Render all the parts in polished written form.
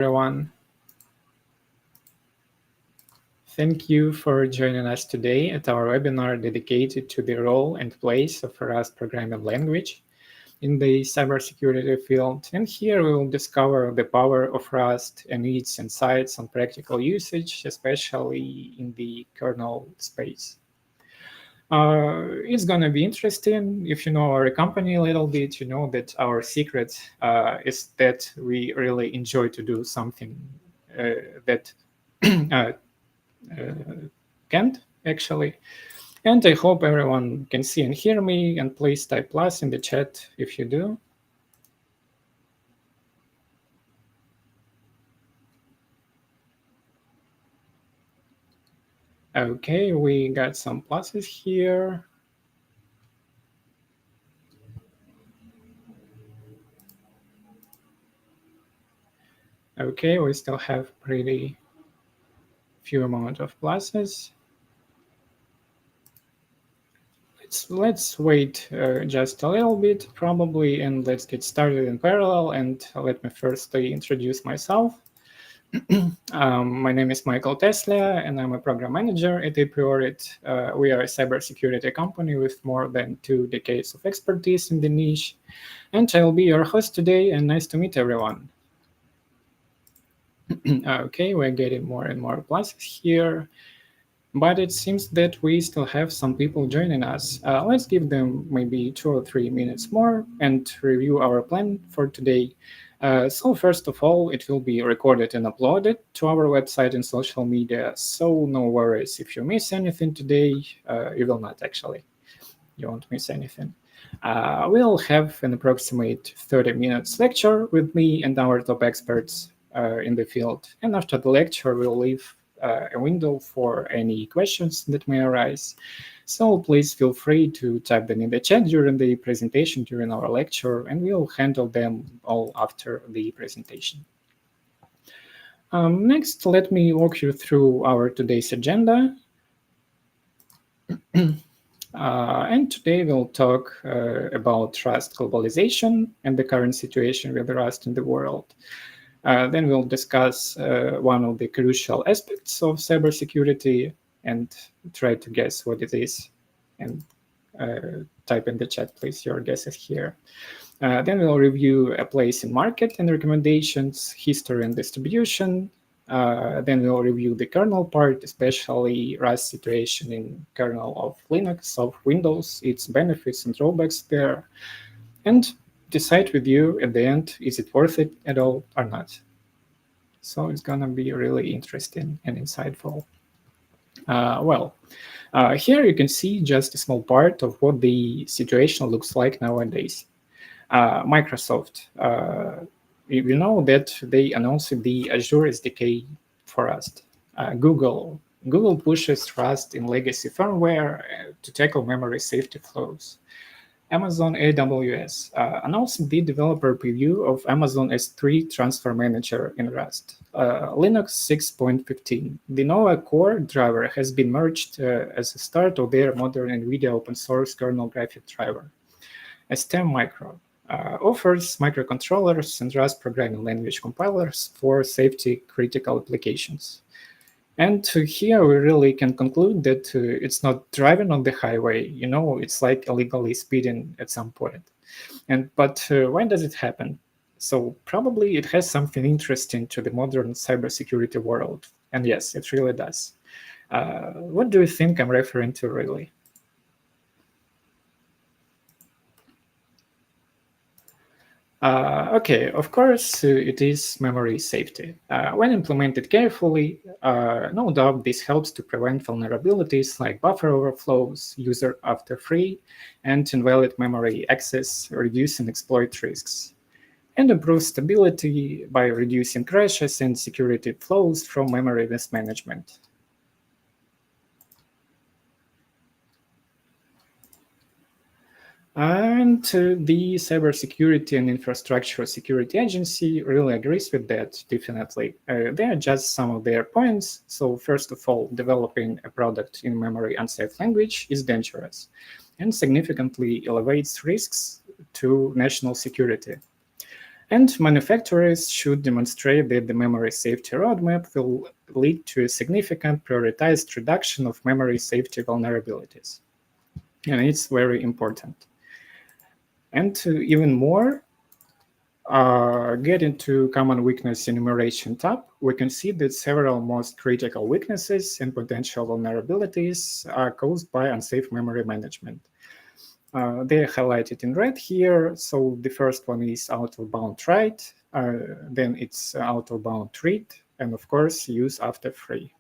Everyone. Thank you for joining us today at our webinar dedicated to the role and place of Rust programming language in the cybersecurity field. And here we will discover the power of Rust and its insights on practical usage, especially in the kernel space. It's going to be interesting. If you know our company a little bit, you know that our secret is that we really enjoy to do something that can't actually. And I hope everyone can see and hear me, and please type plus in the chat if you do. Okay, we got some pluses here. Okay, we still have pretty few amount of pluses. Let's wait just a little bit probably, and let's get started in parallel. And let me firstly introduce myself. My name is Michael Teslia, and I'm a program manager at Apriorit. We are a cybersecurity company with more than 2 decades of expertise in the niche. And I'll be your host today, and nice to meet everyone. Okay, we're getting more and more pluses here. But it seems that we still have some people joining us. Let's give them maybe 2 or 3 minutes more and review our plan for today. So first of all, it will be recorded and uploaded to our website and social media. So no worries if you miss anything today. You will not actually. You won't miss anything. We'll have an approximate 30 minutes lecture with me and our top experts in the field. And after the lecture, we'll leave a window for any questions that may arise. So please feel free to type them in the chat during the presentation, during our lecture, and we'll handle them all after the presentation. Next, let me walk you through our today's agenda. And today we'll talk about Rust globalization and the current situation with Rust in the world. Then we'll discuss one of the crucial aspects of cybersecurity and try to guess what it is. And type in the chat, please, your guesses here. Then we'll review a place in market and recommendations, history and distribution. Then we'll review the kernel part, especially Rust situation in kernel of Linux, of Windows, its benefits and drawbacks there. And decide with you at the end, is it worth it at all or not? So it's going to be really interesting and insightful. Here you can see just a small part of what the situation looks like nowadays. Microsoft, you know that they announced the Azure SDK for Rust. Google pushes Rust in legacy firmware to tackle memory safety flaws. Amazon AWS announced the developer preview of Amazon S3 Transfer Manager in Rust. Linux 6.15. The Nova Core driver has been merged as a start of their modern NVIDIA open source kernel graphic driver. STEM Micro offers microcontrollers and Rust programming language compilers for safety critical applications. And here we really can conclude that it's not driving on the highway, you know, it's like illegally speeding at some point. But why does it happen? So probably it has something interesting to the modern cybersecurity world. And yes, it really does. What do you think I'm referring to really? Okay, of course, it is memory safety. When implemented carefully, no doubt this helps to prevent vulnerabilities like buffer overflows, user after free, and invalid memory access, reducing exploit risks, and improves stability by reducing crashes and security flows from memory mismanagement. And the Cybersecurity and Infrastructure Security Agency really agrees with that, definitely. They are just some of their points. So first of all, developing a product in memory unsafe language is dangerous and significantly elevates risks to national security. And manufacturers should demonstrate that the memory safety roadmap will lead to a significant prioritized reduction of memory safety vulnerabilities. And it's very important. And to even more, get into common weakness enumeration tab, we can see that several most critical weaknesses and potential vulnerabilities are caused by unsafe memory management. They are highlighted in red here. So the first one is out-of-bound write, then it's out-of-bound read, and of course use after free.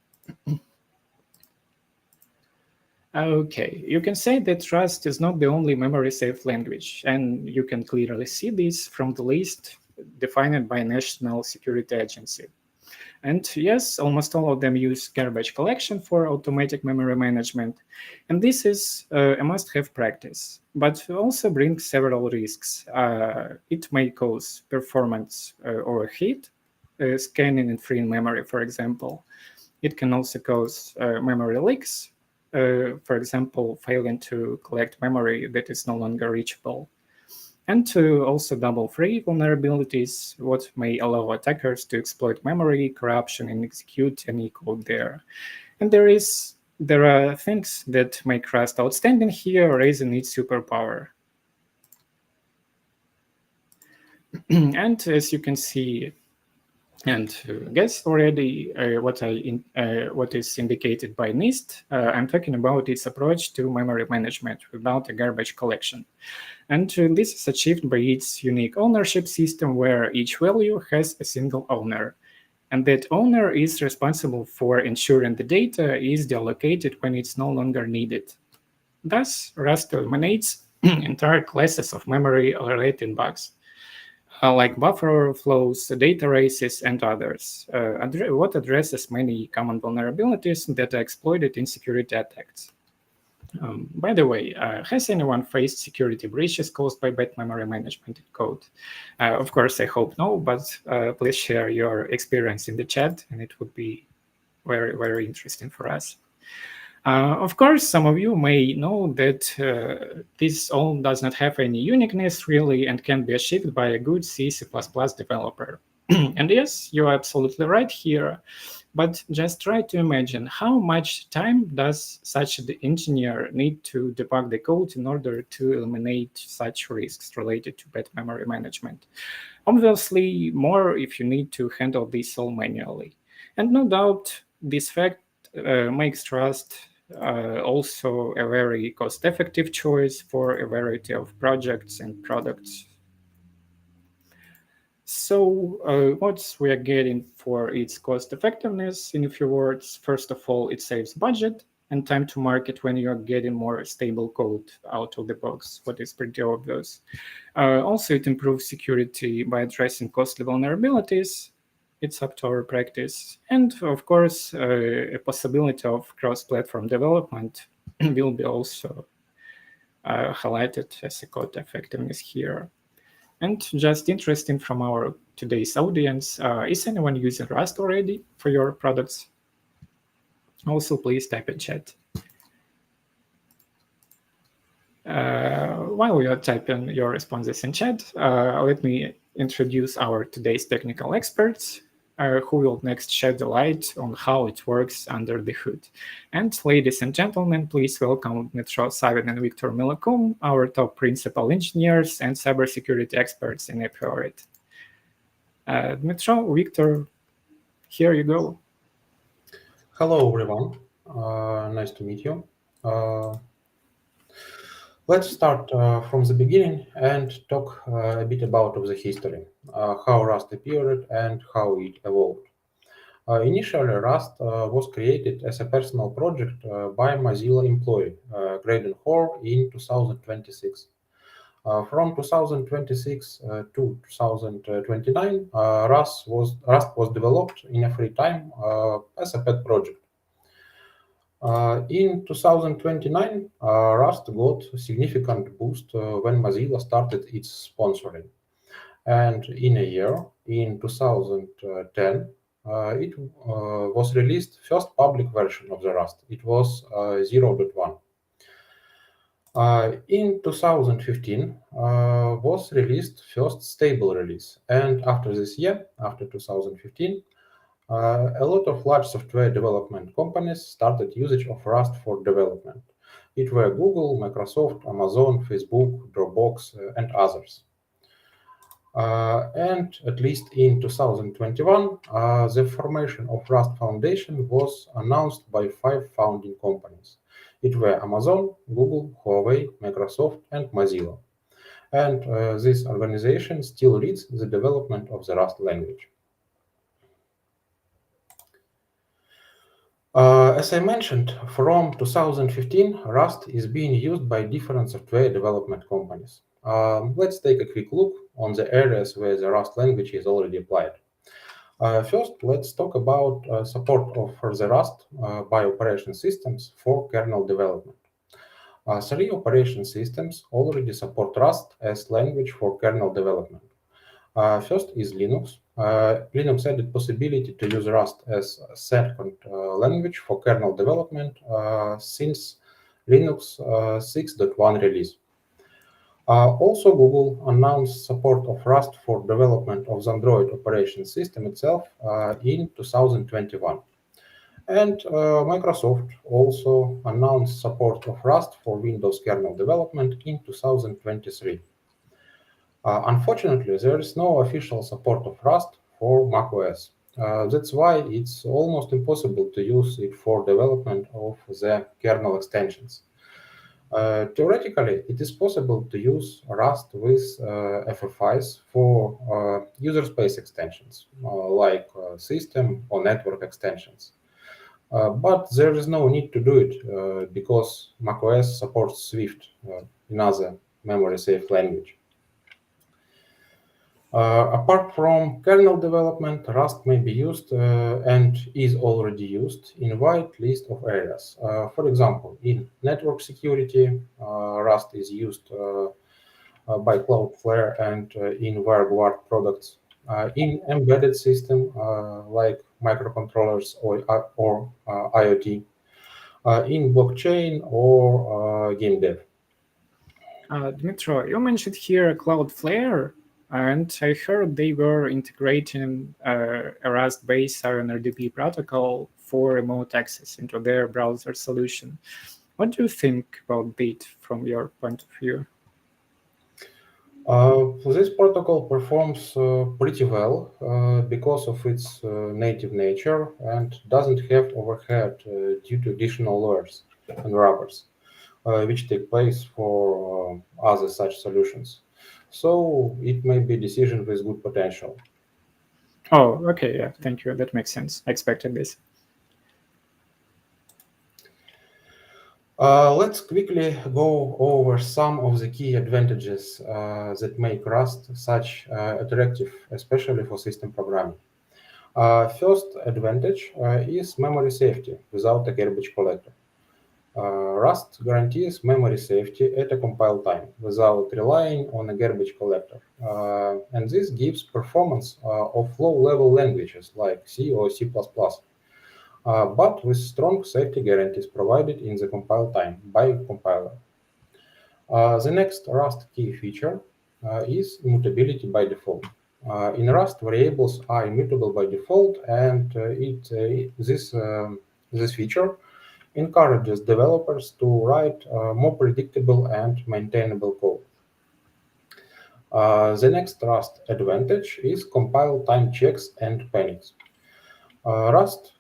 Okay, you can say that Rust is not the only memory-safe language, and you can clearly see this from the list defined by National Security Agency. And yes, almost all of them use garbage collection for automatic memory management. And this is a must-have practice, but also brings several risks. It may cause performance overheat, scanning and freeing memory, for example. It can also cause memory leaks, for example, failing to collect memory that is no longer reachable. And to also double free vulnerabilities, what may allow attackers to exploit memory corruption and execute any code there. And there are things that make Rust outstanding here, raising its superpower. And as you can see and guess already what is indicated by NIST, I'm talking about its approach to memory management without a garbage collection. And this is achieved by its unique ownership system where each value has a single owner. And that owner is responsible for ensuring the data is deallocated when it's no longer needed. Thus, Rust eliminates entire classes of memory-related bugs, like buffer overflows, data races, and others, what addresses many common vulnerabilities that are exploited in security attacks. By the way, has anyone faced security breaches caused by bad memory management in code? Of course, I hope no, but please share your experience in the chat, and it would be very, very interesting for us. Of course, some of you may know that this all does not have any uniqueness really and can be achieved by a good C++ developer. And yes, you're absolutely right here. But just try to imagine how much time does such an engineer need to debug the code in order to eliminate such risks related to bad memory management. Obviously, more if you need to handle this all manually. And no doubt, this fact makes Rust also a very cost-effective choice for a variety of projects and products. So what we are getting for its cost effectiveness, in a few words, first of all, it saves budget and time to market when you're getting more stable code out of the box, what is pretty obvious. Also, it improves security by addressing costly vulnerabilities. It's up to our practice. And of course, a possibility of cross-platform development will be also highlighted as a cost effectiveness here. And just interesting from our today's audience, is anyone using Rust already for your products? Also, please type in chat. While we are typing your responses in chat, let me introduce our today's technical experts who will next shed the light on how it works under the hood. And ladies and gentlemen, please welcome Dmitriy Savin and Victor Mylokum, our top principal engineers and cybersecurity experts in Apriorit. Dmytro, Victor, here you go. Hello, everyone. Nice to meet you. Let's start from the beginning and talk a bit about the history, how Rust appeared and how it evolved. Initially, Rust was created as a personal project by Mozilla employee Graydon Hoare in 2026. From 2026 to 2029, Rust was developed in a free time as a pet project. In 2029, Rust got a significant boost when Mozilla started its sponsoring. And in a year, in 2010, it was released first public version of the Rust. It was 0.1. In 2015 was released first stable release, and after this year, after 2015, a lot of large software development companies started usage of Rust for development. It were Google, Microsoft, Amazon, Facebook, Dropbox, and others. And at least in 2021, the formation of Rust Foundation was announced by 5 founding companies. It were Amazon, Google, Huawei, Microsoft, and Mozilla. And this organization still leads the development of the Rust language. As I mentioned, from 2015, Rust is being used by different software development companies. Let's take a quick look on the areas where the Rust language is already applied. First, let's talk about support for the Rust by operation systems for kernel development. 3 operation systems already support Rust as language for kernel development. First is Linux. Linux added possibility to use Rust as a second language for kernel development since Linux 6.1 release. Also, Google announced support of Rust for development of the Android operation system itself in 2021. And Microsoft also announced support of Rust for Windows kernel development in 2023. Unfortunately, there is no official support of Rust for macOS. That's why it's almost impossible to use it for development of the kernel extensions. Theoretically, it is possible to use Rust with FFIs for user space extensions, like system or network extensions. But there is no need to do it because macOS supports Swift, another memory-safe language. Apart from kernel development, Rust may be used and is already used in a wide list of areas. For example, in network security, Rust is used by Cloudflare and in WireGuard products. In embedded system like microcontrollers or IoT, in blockchain or game dev. Dmytro, you mentioned here Cloudflare, and I heard they were integrating a Rust-based RNRDP protocol for remote access into their browser solution. What do you think about that from your point of view? This protocol performs pretty well because of its native nature and doesn't have overhead due to additional layers and wrappers, which take place for other such solutions. So it may be a decision with good potential. Oh, okay, yeah, thank you. That makes sense. I expected this. Let's quickly go over some of the key advantages that make Rust such attractive, especially for system programming. First advantage is memory safety without a garbage collector. Rust guarantees memory safety at a compile time without relying on a garbage collector. And this gives performance of low-level languages like C or C++. But with strong safety guarantees provided in the compile time by compiler. The next Rust key feature is immutability by default. In Rust, variables are immutable by default, and this feature encourages developers to write more predictable and maintainable code. The next Rust advantage is compile time checks and panics. Rust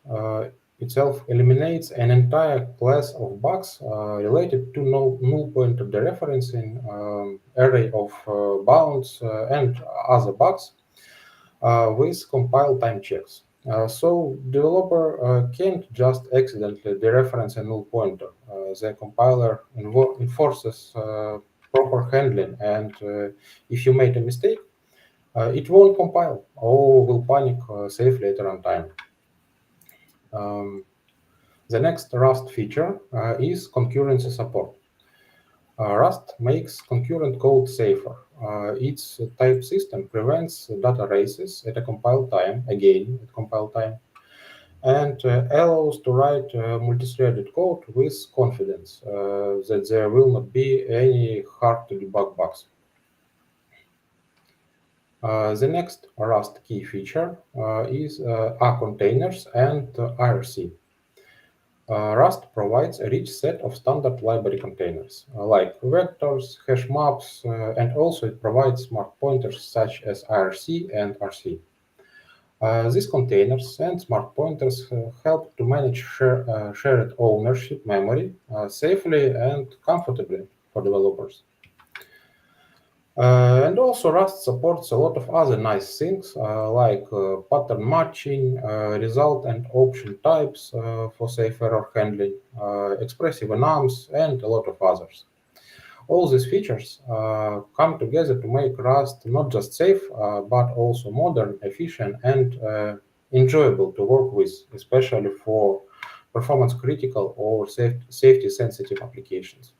itself eliminates an entire class of bugs related to null pointer dereferencing, array of bounds, and other bugs with compile time checks. So developer can't just accidentally dereference a null pointer. The compiler enforces proper handling, and if you made a mistake, it won't compile or will panic safely at runtime. The next Rust feature is concurrency support. Rust makes concurrent code safer. Its type system prevents data races at a compile time, again at compile time, and allows to write multi-threaded code with confidence that there will not be any hard to debug bugs. The next Rust key feature are containers and IRC. Rust provides a rich set of standard library containers, like vectors, hash maps, and also it provides smart pointers such as IRC and RC. These containers and smart pointers help to manage shared ownership memory safely and comfortably for developers. And also Rust supports a lot of other nice things like pattern matching, result and option types for safe error handling, expressive enums, and a lot of others. All these features come together to make Rust not just safe, but also modern, efficient, and enjoyable to work with, especially for performance critical or safety sensitive applications.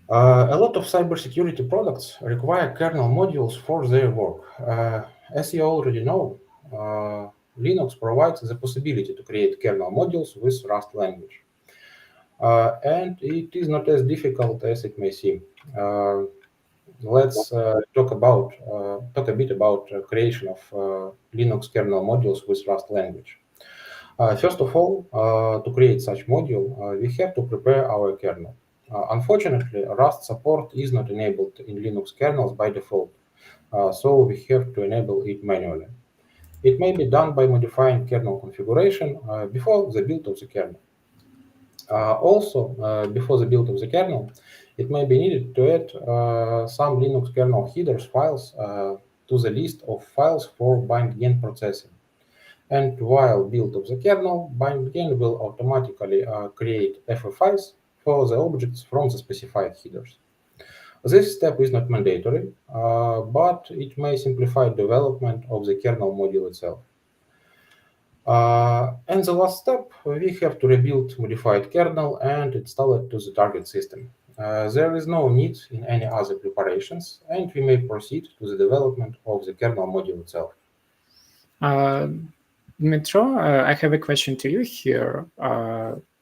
A lot of cybersecurity products require kernel modules for their work. As you already know, Linux provides the possibility to create kernel modules with Rust language. And it is not as difficult as it may seem. Let's talk a bit about creation of Linux kernel modules with Rust language. First of all, to create such module, we have to prepare our kernel. Unfortunately, Rust support is not enabled in Linux kernels by default, so we have to enable it manually. It may be done by modifying kernel configuration before the build of the kernel. Before the build of the kernel, it may be needed to add some Linux kernel headers files to the list of files for bind-gen processing. And while build of the kernel, bind-gen will automatically create FFIs for the objects from the specified headers. This step is not mandatory, but it may simplify development of the kernel module itself. And the last step, we have to rebuild modified kernel and install it to the target system. There is no need in any other preparations, and we may proceed to the development of the kernel module itself. Dmytro, I have a question to you here.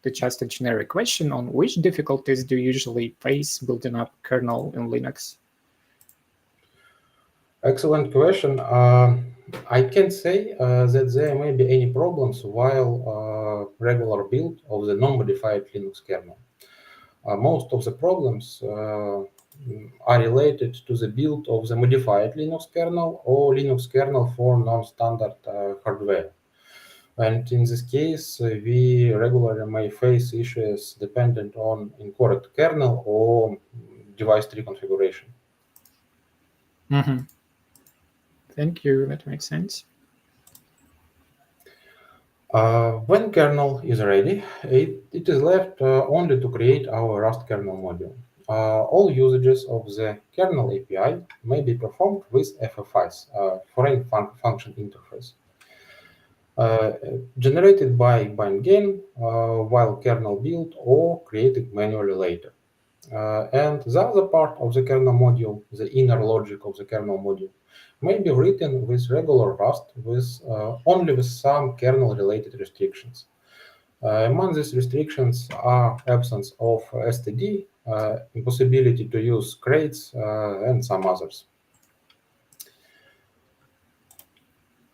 It's just a generic question on which difficulties do you usually face building up kernel in Linux? Excellent question. I can't say that there may be any problems while regular build of the non-modified Linux kernel. Most of the problems are related to the build of the modified Linux kernel or Linux kernel for non-standard hardware. And in this case, we regularly may face issues dependent on incorrect kernel or device tree configuration. Mm-hmm. Thank you, that makes sense. When kernel is ready, it is left only to create our Rust kernel module. All usages of the kernel API may be performed with FFIs, foreign function interface, generated by bind-gen while kernel build or created manually later. And the other part of the kernel module, the inner logic of the kernel module, may be written with regular Rust only with some kernel-related restrictions. Among these restrictions are absence of std, impossibility to use crates, and some others.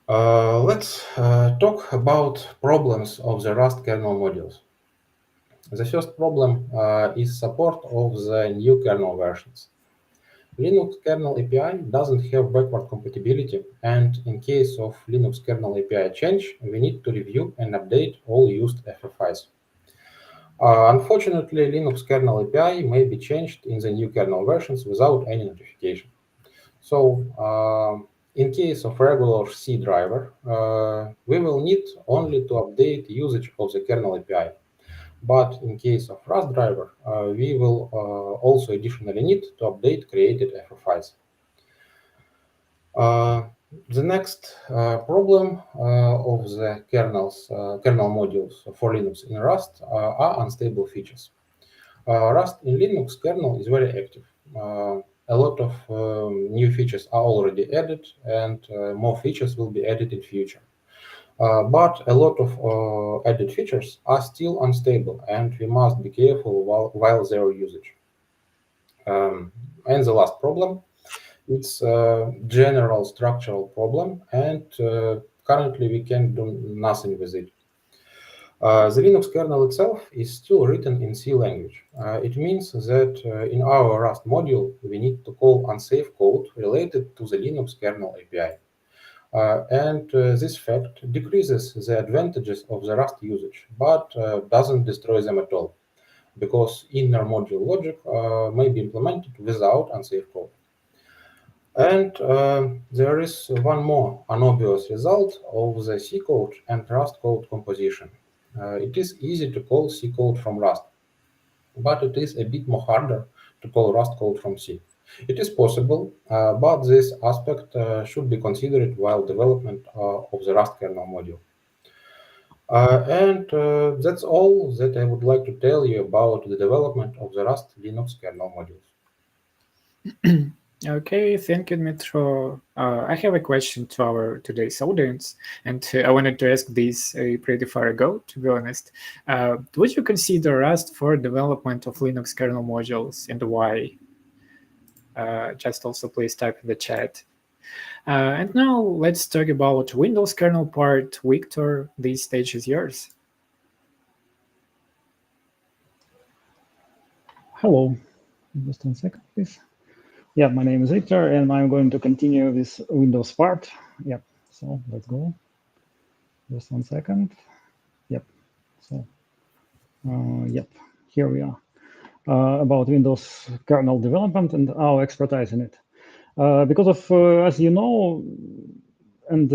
Let's talk about problems of the Rust kernel modules. The first problem is support of the new kernel versions. Linux kernel API doesn't have backward compatibility, and in case of Linux kernel API change, we need to review and update all used FFIs. Unfortunately, Linux kernel API may be changed in the new kernel versions without any notification. So, in case of regular C driver, we will need only to update usage of the kernel API. But in case of Rust driver, we will also additionally need to update created FFIs. The next problem of the kernel modules for Linux in Rust are unstable features. Rust in Linux kernel is very active. A lot of new features are already added, and more features will be added in future. But a lot of added features are still unstable, and we must be careful while their usage. And the last problem, it's a general structural problem, and currently we can do nothing with it. The Linux kernel itself is still written in C language. It means that in our Rust module, we need to call unsafe code related to the Linux kernel API. And this fact decreases the advantages of the Rust usage, but doesn't destroy them at all, because inner module logic may be implemented without unsafe code. And there is one more unobvious result of the C code and Rust code composition. It is easy to call C code from Rust, but it is a bit more harder to call Rust code from C. It is possible, but this aspect should be considered while development of the Rust kernel module. And that's all that I would like to tell you about the development of the Rust Linux kernel modules. Okay, thank you, Dmytro. I have a question to our today's audience, and I wanted to ask this pretty far ago, to be honest. Would you consider Rust for development of Linux kernel modules, and why? Just also please type in the chat. And now let's talk about Windows kernel part. Victor, this stage is yours. Hello, just 1 second, please. Yeah, my name is Victor, and I'm going to continue this Windows part. Yep, so let's go. Just 1 second. Yep, so, yep, here we are. About Windows kernel development and our expertise in it. Because of, as you know, and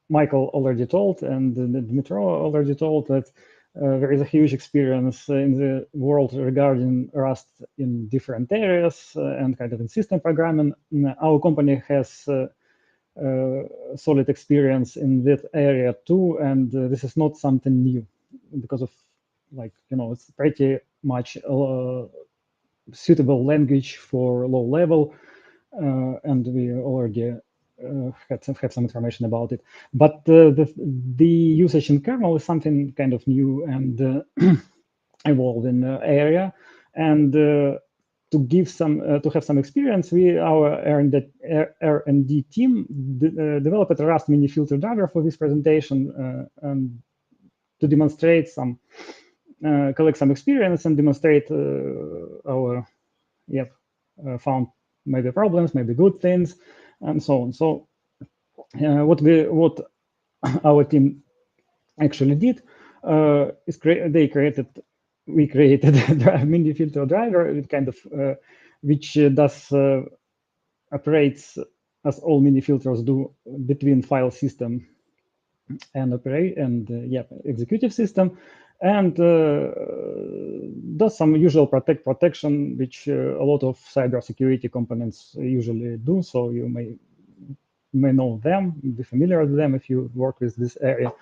Michael already told, and Dmytro already told that there is a huge experience in the world regarding Rust in different areas and kind of in system programming. Our company has solid experience in that area too, and this is not something new because of, like, you know, it's pretty much suitable language for low level, and we already have some information about it. But the usage in kernel is something kind of new and evolving area. And to give some to have some experience, our R&D team developed a Rust mini filter driver for this presentation and to demonstrate some collect some experience and demonstrate our found maybe problems, maybe good things, and so on. So what our team actually did is we created a mini filter driver, kind of which does operates as all mini filters do between file system and executive system, and does some usual protection, which a lot of cybersecurity components usually do. So you may know them, be familiar with them if you work with this area.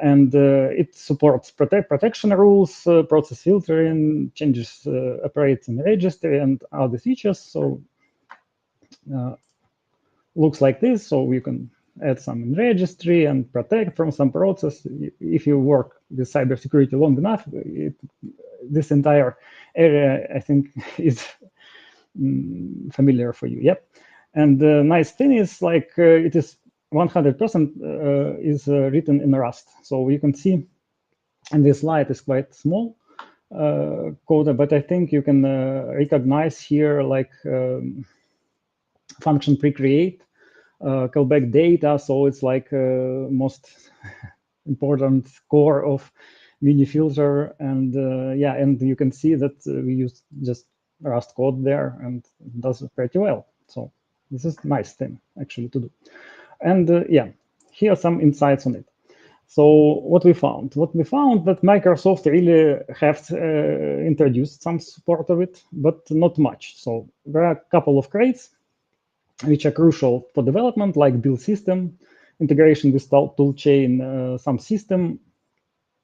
And it supports protection rules, process filtering, changes operates in registry, and other features. So looks like this. So you can add some in registry and protect from some process. If you work with cybersecurity long enough, this entire area, I think, is familiar for you. Yep. And the nice thing is, like, it is 100% is written in Rust. So you can see, and this slide is quite small code, but I think you can recognize here, like, function pre-create, callback data. So it's like most important core of mini filter, and and you can see that we use just Rust code there, and it does pretty well. So this is a nice thing actually to do. And here are some insights on it. So what we found that Microsoft really have introduced some support of it, but not much. So there are a couple of crates which are crucial for development, like build system, integration with toolchain, some system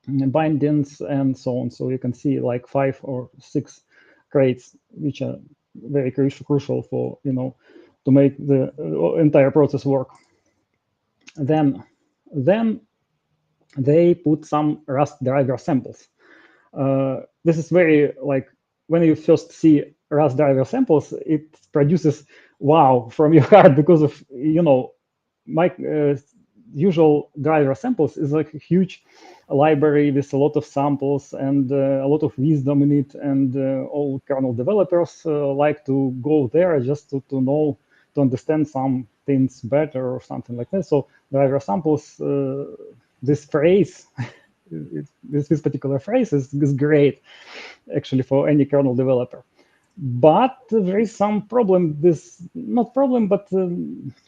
bindings, and so on. So you can see like 5 or 6 crates which are very crucial for, to make the entire process work. Then they put some Rust driver samples. This is very, like, when you first see Rust driver samples, it produces wow from your heart, because of, my usual driver samples is like a huge library with a lot of samples and a lot of wisdom in it, and all kernel developers like to go there just to know, to understand some things better or something like that. So driver samples, this phrase, this particular phrase is great actually for any kernel developer. But there is some problem, not problem, but a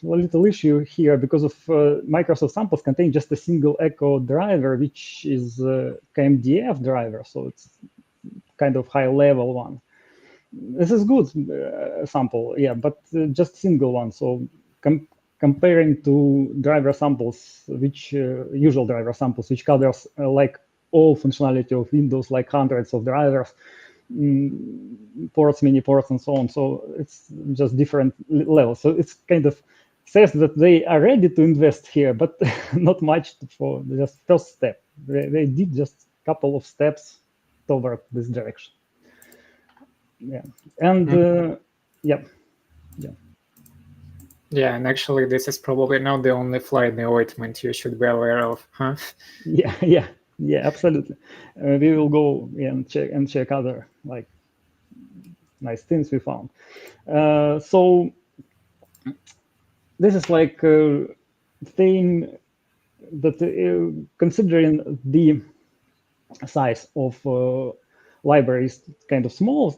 little issue here, because of Microsoft samples contain just a single echo driver, which is KMDF driver, so it's kind of high level one. This is good sample, yeah, but just single one. So comparing to driver samples, which usual driver samples, which covers like all functionality of Windows, like hundreds of drivers, ports, mini ports, and so on. So it's just different levels. So it's kind of says that they are ready to invest here, but not much for just first step. They did just a couple of steps toward this direction. Yeah, and yeah. Yeah, and actually, this is probably not the only fly in the ointment you should be aware of, huh? Yeah, absolutely. We will go and check other like nice things we found. So this is like a thing that considering the size of libraries kind of small,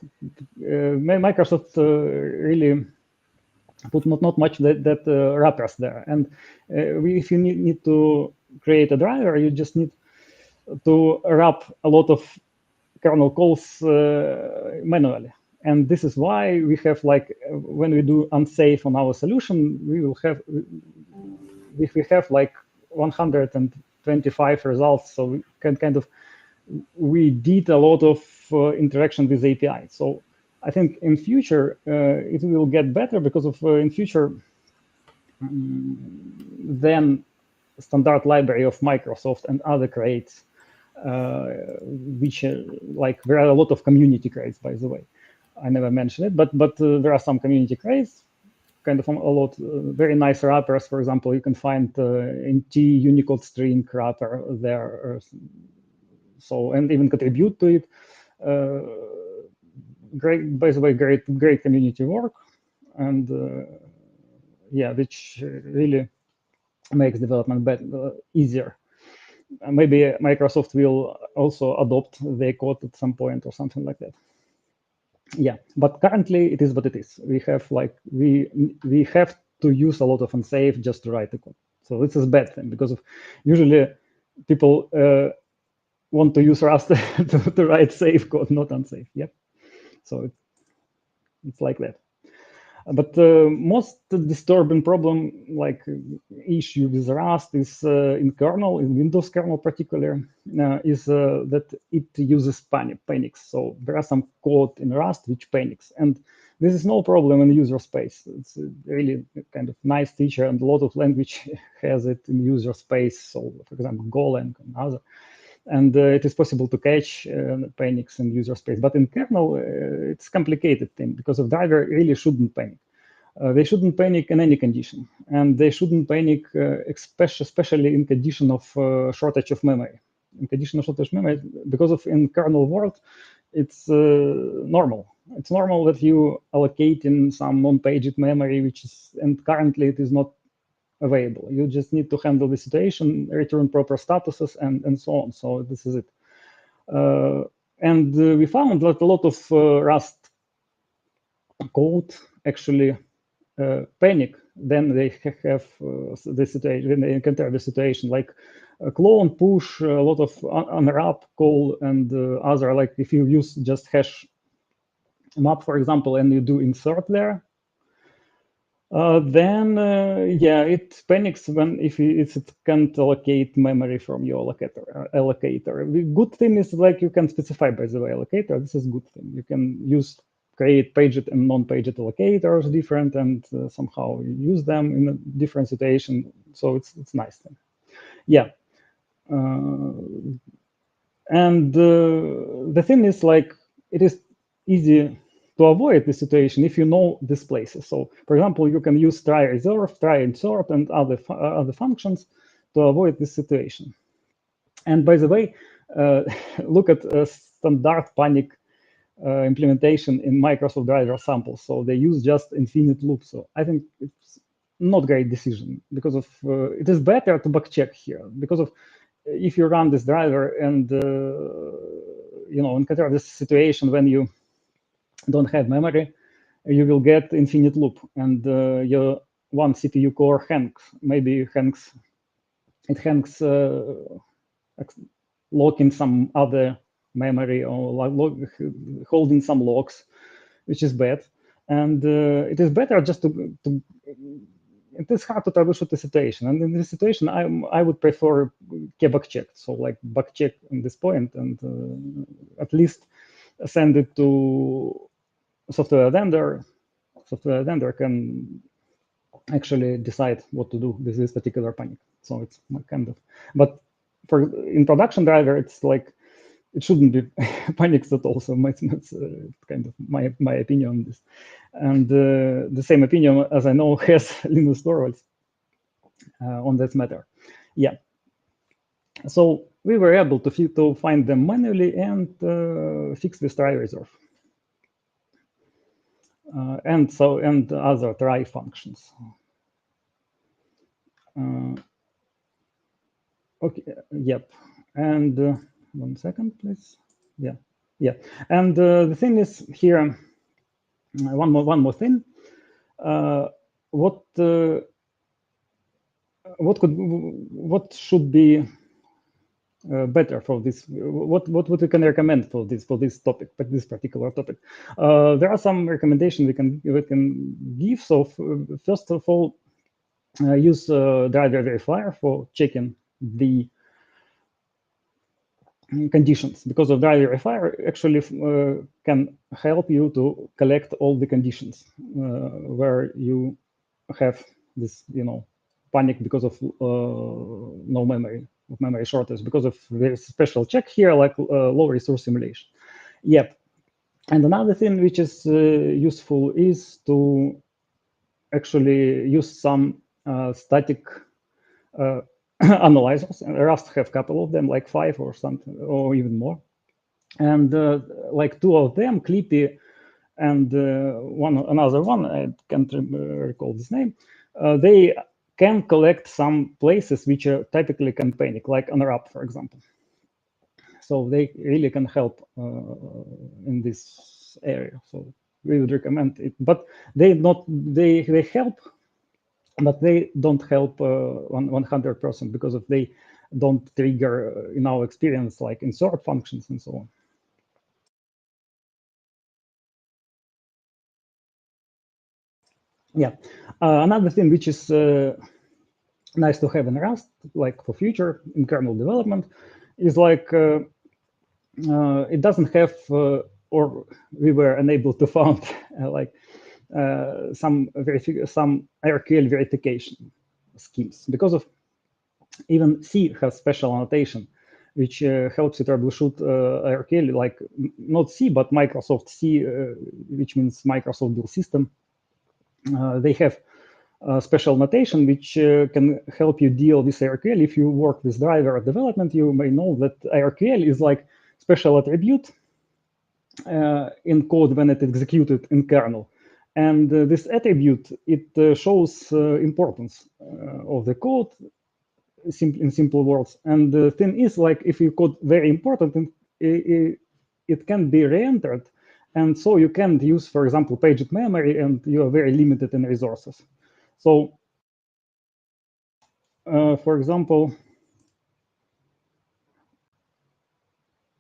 Microsoft really put not much that wrappers there, and if you need to create a driver, you just need to wrap a lot of kernel calls manually. And this is why we have, like, when we do unsafe on our solution, we have like 125 results. So we can kind of, we did a lot of interaction with API. So I think in future it will get better, because of in future then standard library of Microsoft and other crates, which like there are a lot of community crates, by the way. I never mentioned it, but there are some community crates, kind of a lot, very nice wrappers. For example, you can find NT Unicode string wrapper there, so, and even contribute to it. Great, by the way, great community work, and yeah, which really makes development better, easier. Maybe Microsoft will also adopt the code at some point or something like that. Yeah, but currently it is what it is. We have like we have to use a lot of unsafe just to write the code. So this is a bad thing, because of usually people want to use Rust to write safe code, not unsafe. Yep. So it's like that. But most disturbing problem, like issue with Rust, is in kernel, in Windows kernel particular, is that it uses panics. So there are some code in Rust which panics, and this is no problem in user space. It's really kind of nice feature, and a lot of language has it in user space. So, for example, Golang and other. And it is possible to catch panics in user space. But in kernel, it's complicated thing, because of driver really shouldn't panic. They shouldn't panic in any condition, and they shouldn't panic, especially in condition of shortage of memory. In condition of shortage of memory, because of in kernel world, it's normal. It's normal that you allocate in some non-paged memory, which is, and currently it is not available. You just need to handle the situation, return proper statuses, and so on. So this is it. And we found that a lot of Rust code actually panic. Then they have the situation, when they encounter the situation, like clone, push, a lot of unwrap call, and other, like if you use just hash map, for example, and you do insert there, then yeah, it panics when if it can't allocate memory from your allocator. The good thing is, like, you can specify, by the way, allocator. This is good thing. You can use create paged and non-paged allocators different and somehow use them in a different situation. So it's nice thing. Yeah. And the thing is, like, it is easy to avoid this situation if you know these places. So, for example, you can use try reserve, try insert, and other functions to avoid this situation. And by the way, look at standard panic implementation in Microsoft driver samples. So they use just infinite loop. So I think it's not great decision because of it is better to backcheck here because of if you run this driver and encounter this situation when you don't have memory, you will get infinite loop and your one CPU core hangs. Maybe it hangs locking some other memory or holding some locks, which is bad. And it is better just to it is hard to troubleshoot the situation. And in this situation, I would prefer backcheck. So like backcheck in this point and at least send it to software vendor. Software vendor can actually decide what to do with this particular panic. So it's kind of, but for in production driver, it's like, it shouldn't be panics at all. So it's kind of my opinion on this. And the same opinion, as I know, has Linus Torvalds on that matter. Yeah. So we were able to find them manually and fix this try reserve. And other try functions. Okay, yep. And one second, please. Yeah. And the thing is here, one more thing. What should be better for this? What we can recommend for this topic, for this particular topic? There are some recommendations we can give. So first of all, use driver verifier for checking the conditions, because of driver verifier actually can help you to collect all the conditions where you have this, panic because of no memory shortage, because of very special check here, like low resource simulation. Yep. And another thing which is useful is to actually use some static analyzers. And Rust have a couple of them, like 5 or something, or even more. And like 2 of them, Clippy and another one, I can't recall this name, they can collect some places which typically can panic, like unwrap, for example. So they really can help in this area. So we would recommend it, but they help, but they don't help 100% because of they don't trigger, in our experience, like insert functions and so on. Yeah, another thing which is nice to have in Rust, like for future in kernel development, is like it doesn't have, or we were unable to find like some hierarchical verification schemes, because of even C has special annotation which helps you troubleshoot hierarchical, like not C but Microsoft C, which means Microsoft Deal System. They have special notation which can help you deal with hierarchical. If you work with driver development, you may know that hierarchical is like special attribute in code when it executed in kernel. And this attribute, it shows importance of the code in simple words. And the thing is, like, if you code very important, it can be re-entered. And so you can't use, for example, paged memory, and you are very limited in resources. So, for example,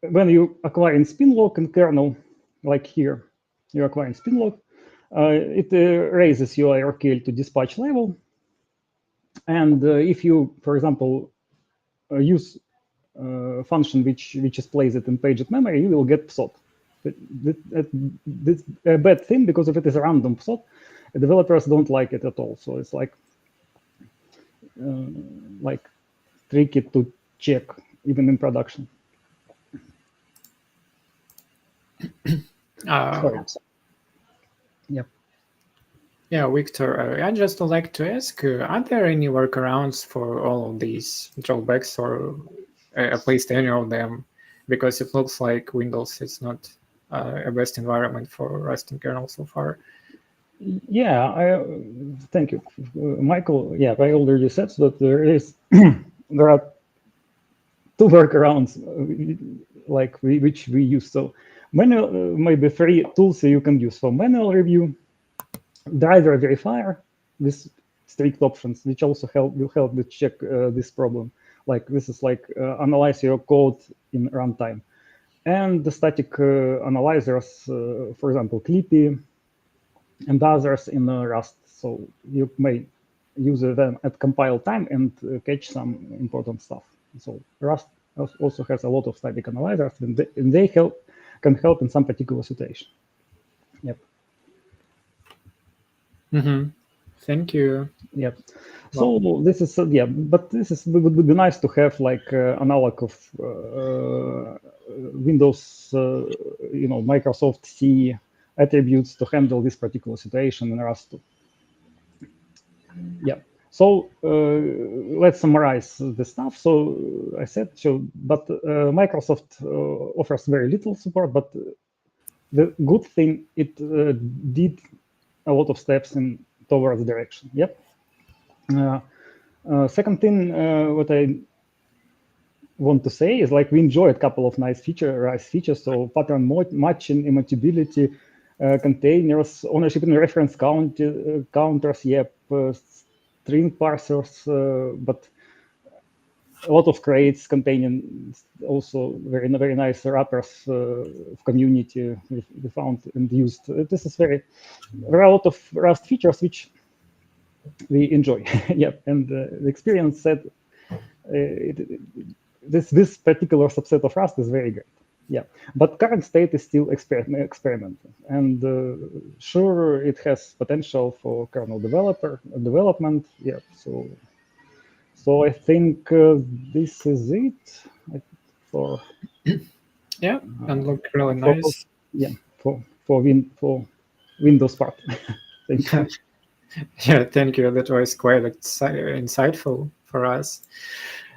when you acquire in spinlock in kernel, like here, you acquire in spinlock, it raises your hierarchical to dispatch level. And if you, for example, use function which is placed in paged memory, you will get PSOT. This a bad thing, because if it is a random thought, developers don't like it at all. So it's like tricky to check even in production. Sorry. Yep. Yeah, Victor, I'd just like to ask, are there any workarounds for all of these drawbacks, or at least any of them? Because it looks like Windows is not a best environment for Rust kernel so far. Yeah, thank you, Michael. Yeah, I already said that there are two workarounds which we use. So manual, maybe 3 tools you can use for manual review. Driver verifier with strict options, which also will help to check this problem. Like this is analyze your code in runtime, and the static analyzers, for example, Clippy and others in Rust. So you may use them at compile time and catch some important stuff. So Rust also has a lot of static analyzers, and they can help in some particular situation. Yep. Mm-hmm. Thank you. Yep. So this is but this would be nice to have analog of Windows, Microsoft C attributes to handle this particular situation in Rust 2. Yeah. So let's summarize the stuff. So I said, but Microsoft offers very little support, but the good thing, it did a lot of steps towards direction. Yep. Second thing, what I want to say is we enjoyed a couple of nice features. So pattern matching, immutability, containers, ownership and reference counters, yep, string parsers, but a lot of crates containing also very nice wrappers of community we found and used. There are a lot of Rust features which we enjoy. Yep, and the experience said this particular subset of Rust is very great. Yeah, but current state is still experimental, and sure, it has potential for kernel development. Yeah, so I think this is it for. Yeah, and look really nice. For Windows part. Thank you. Yeah, thank you. That was quite insightful for us.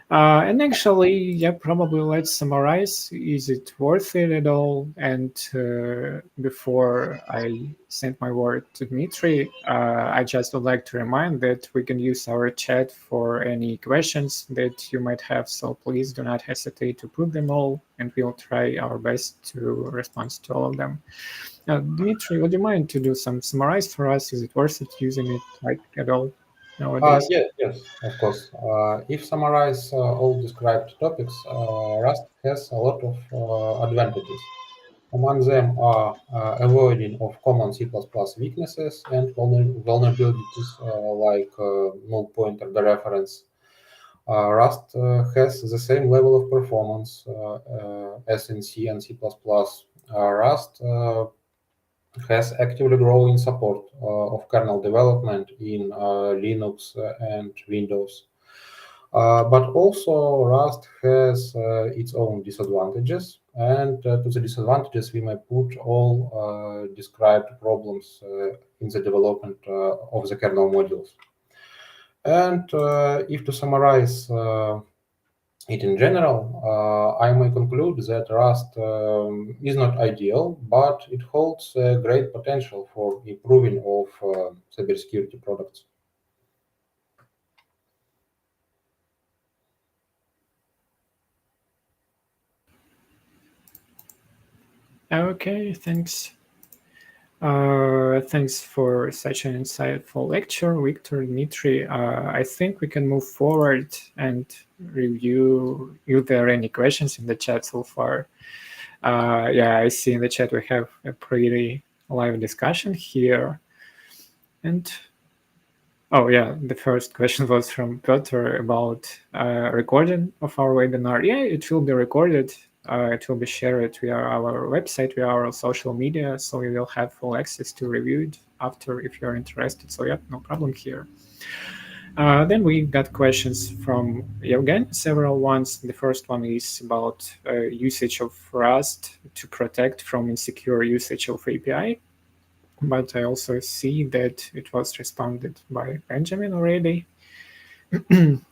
And actually, yeah, probably let's summarize. Is it worth it at all? And before I send my word to Dmitry, I just would like to remind that we can use our chat for any questions that you might have. So please do not hesitate to put them all, and we'll try our best to respond to all of them. Dmitry, would you mind to do some summarize for us? Is it worth it using it at all nowadays? Yes, of course. If summarize all described topics, Rust has a lot of advantages. Among them are avoiding of common C++ weaknesses and vulnerabilities like null pointer dereference. Rust has the same level of performance as in C and C++. Rust has actively growing support of kernel development in Linux and Windows. But also Rust has its own disadvantages, and to the disadvantages we may put all described problems in the development of the kernel modules. And if to summarize it in general, I may conclude that Rust is not ideal, but it holds great potential for improving of cybersecurity products. Okay, thanks. Thanks for such an insightful lecture, Victor, Dmitry. I think we can move forward and review if there are any questions in the chat so far. Yeah, I see in the chat we have a pretty live discussion here. And oh yeah, the first question was from Piotr about recording of our webinar. Yeah, it will be recorded. It will be shared via our website, via our social media, so you will have full access to review it after if you're interested. So yeah, no problem here. Then we got questions from Evgen, several ones. The first one is about usage of Rust to protect from insecure usage of API. But I also see that it was responded by Benjamin already.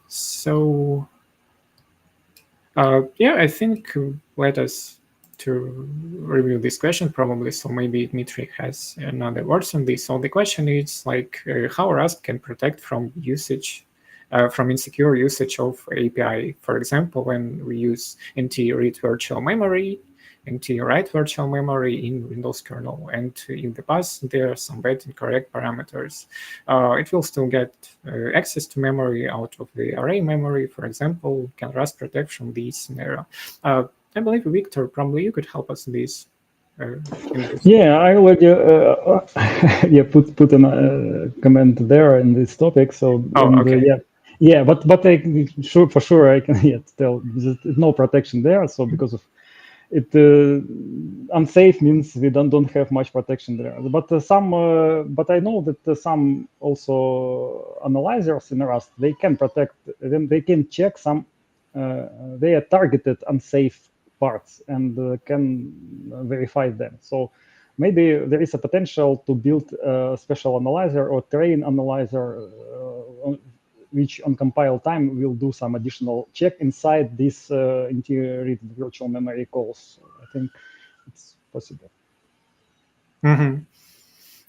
So yeah, I think let us to review this question probably. So maybe Dmitry has another words on this. So the question is like how Rust can protect from usage, from insecure usage of API. For example, when we use NT-read virtual memory, NT-write virtual memory in Windows kernel, and in the past there are some bad incorrect parameters. It will still get access to memory out of the array memory, for example. Can Rust protect from this scenario? I believe, Victor, probably you could help us in this. Yeah, I already yeah put a comment there in this topic. So okay. Yeah, but I sure for sure I can tell there's no protection there. So because of it, unsafe means we don't have much protection there. But but I know that some also analyzers in Rust, they can protect them. They can check some they are targeted unsafe parts and can verify them. So maybe there is a potential to build a special analyzer or train analyzer which on compile time will do some additional check inside this NT-read virtual memory calls. I think it's possible.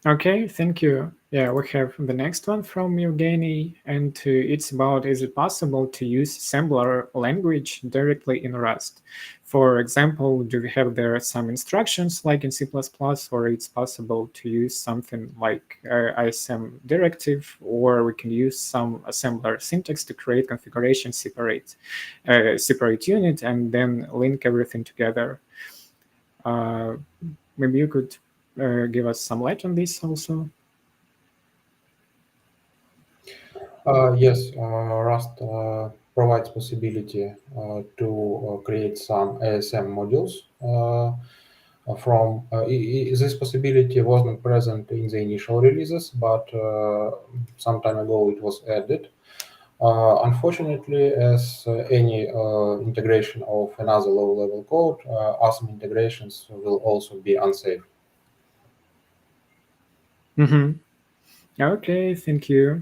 Okay, thank you. Yeah, we have the next one from Evgeny, and it's about, is it possible to use assembler language directly in Rust? For example, do we have there some instructions like in C++, or it's possible to use something like ISM directive, or we can use some assembler syntax to create configuration separate unit and then link everything together? Maybe you could give us some light on this also? Yes, Rust provides possibility to create some ASM modules from this possibility was not present in the initial releases, but some time ago it was added. Unfortunately, as any integration of another low-level code, ASM integrations will also be unsafe. Okay, thank you.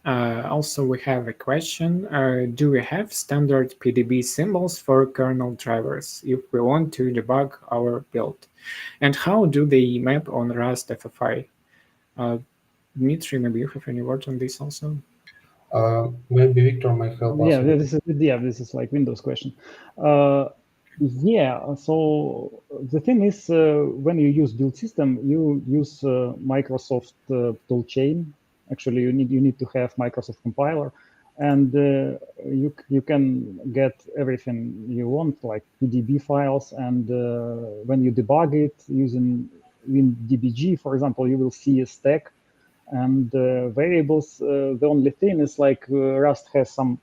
Also, we have a question. Do we have standard PDB symbols for kernel drivers if we want to debug our build? And how do they map on Rust FFI? Dmitry, maybe you have any words on this also? Maybe Victor might help us. This is like Windows question. Yeah, so the thing is, when you use build system, you use Microsoft toolchain. Actually, you need to have Microsoft compiler, and you can get everything you want, like PDB files. And when you debug it using WinDBG, for example, you will see a stack and variables. The only thing is like Rust has some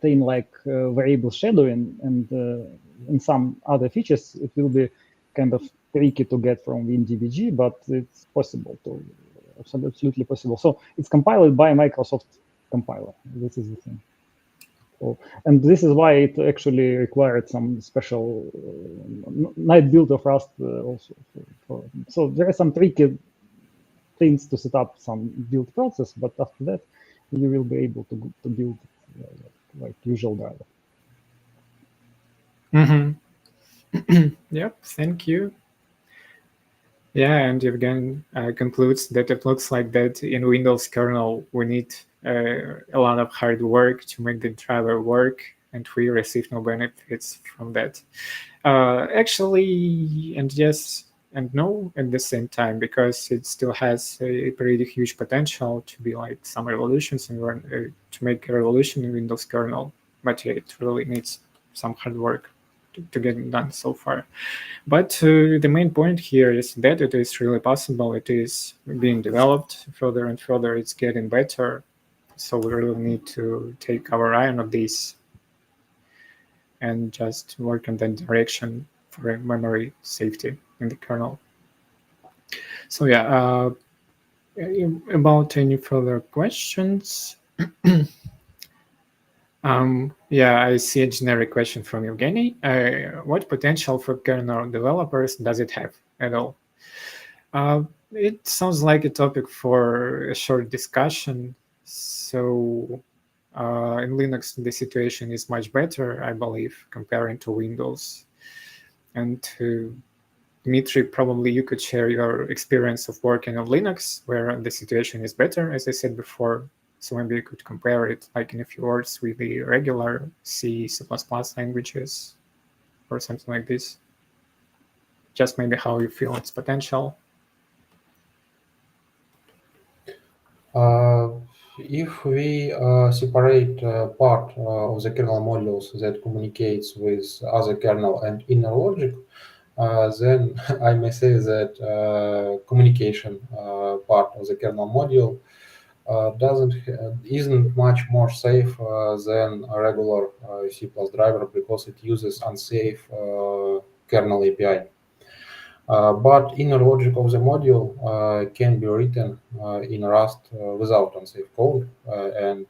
thing like variable shadowing, and in some other features it will be kind of tricky to get from WinDBG, but it's possible to, absolutely possible. So it's compiled by Microsoft compiler. This is the thing. So, and this is why it actually required some special night build of Rust also. So there are some tricky things to set up some build process, but after that you will be able to build like usual driver. Yep, thank you. Yeah, and Evgen concludes that it looks like that in Windows kernel we need a lot of hard work to make the driver work, and we receive no benefits from that. Actually, and yes and no at the same time, because it still has a pretty huge potential to be like some revolutions and to make a revolution in Windows kernel, but yeah, it really needs some hard work to get it done so far. But the main point here is that it is really possible. It is being developed further and further. It's getting better. So we really need to take our eye on this. and just work in that direction for memory safety in the kernel. So yeah, about any further questions? Yeah, I see a generic question from Evgeny. What potential for kernel developers does it have at all? It sounds like a topic for a short discussion. So in Linux, the situation is much better, I believe, comparing to Windows. And Dmitry, probably you could share your experience of working on Linux, where the situation is better, as I said before. So maybe you could compare it, like in a few words, with the regular C, C++ languages, or something like this. Just maybe how you feel its potential. If we separate part of the kernel modules that communicates with other kernel and inner logic, then I may say that communication part of the kernel module isn't much more safe than a regular C+ driver, because it uses unsafe kernel API. But inner logic of the module can be written in Rust without unsafe code, and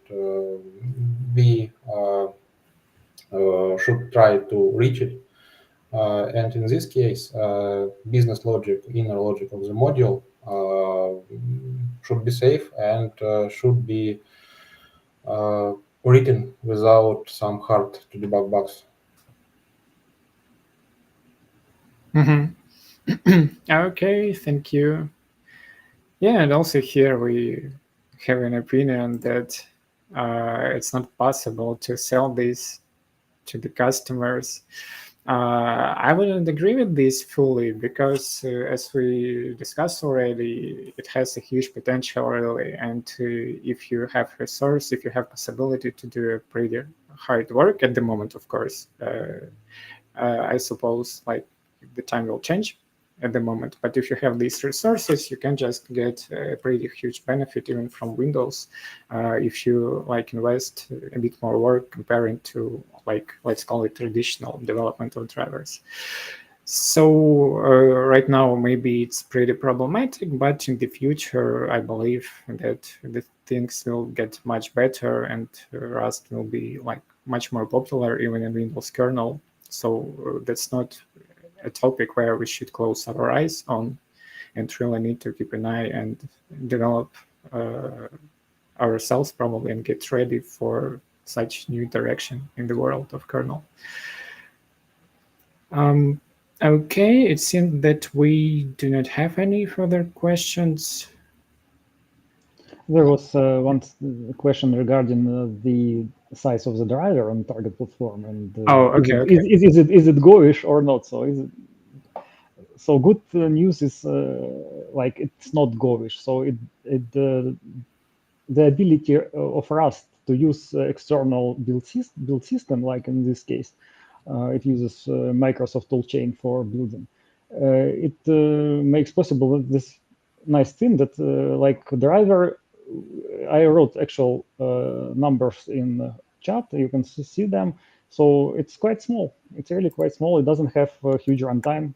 we should try to reach it. And in this case, business logic, inner logic of the module should be safe and should be written without some hard to debug bugs. Okay, thank you. Yeah, and also here we have an opinion that it's not possible to sell this to the customers. I wouldn't agree with this fully, because as we discussed already, it has a huge potential really, and if you have resource, if you have possibility to do a pretty hard work at the moment, of course, I suppose like the time will change at the moment, but if you have these resources, you can just get a pretty huge benefit even from Windows if you like invest a bit more work comparing to, like, let's call it traditional development of drivers. So right now maybe it's pretty problematic, but in the future I believe that the things will get much better and Rust will be like much more popular even in Windows kernel. So that's not a topic where we should close our eyes on, and really need to keep an eye and develop ourselves probably and get ready for such new direction in the world of kernel. Okay, it seems that we do not have any further questions. There was one question regarding the size of the driver on target platform, and okay. Is it Go-ish or not? So good news is like it's not Go-ish. So the ability of Rust to use external build system, like in this case, it uses Microsoft toolchain for building. It makes possible this nice thing that like driver. I wrote actual numbers in chat. You can see them. So it's quite small. It's really quite small. It doesn't have a huge runtime.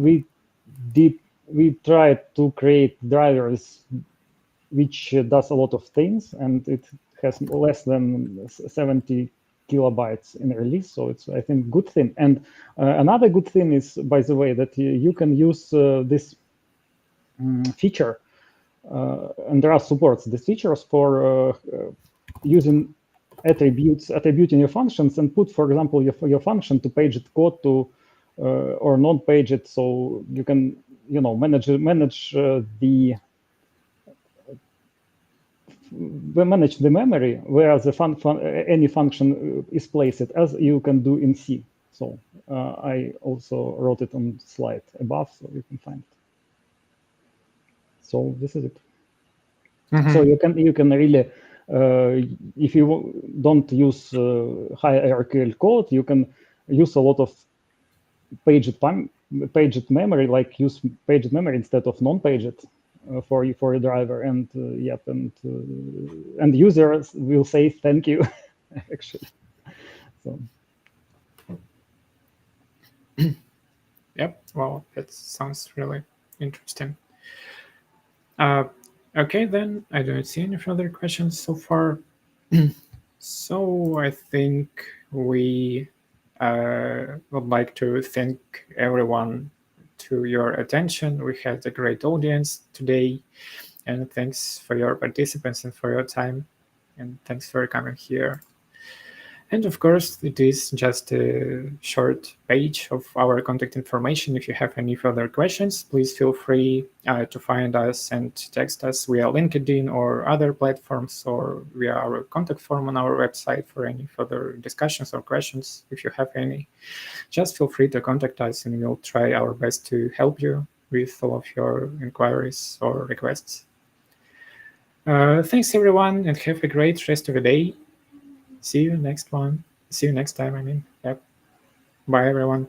We tried to create drivers which does a lot of things, and it has less than 70 kilobytes in release. So it's, I think, good thing. And another good thing is, by the way, that you can use this feature. And there are supports the features for using attributing your functions, and put, for example, your function to page it code to or non-page it, so you can manage the memory where the any function is placed, as you can do in C. So I also wrote it on slide above, so you can find it. So this is it. So you can really, if you don't use high hierarchical code, you can use a lot of paged memory, like use paged memory instead of non-paged for your driver, and and users will say thank you, actually. So Yep. Well, that sounds really interesting. Okay, then I don't see any further questions so far. So I think we would like to thank everyone to your attention. We had a great audience today, and thanks for your participants and for your time, and thanks for coming here. And of course, it is just a short page of our contact information. If you have any further questions, please feel free to find us and text us via LinkedIn or other platforms, or via our contact form on our website for any further discussions or questions. If you have any, just feel free to contact us, and we'll try our best to help you with all of your inquiries or requests. Thanks, everyone, and have a great rest of the day. See you next time. I mean, yep. Bye, everyone.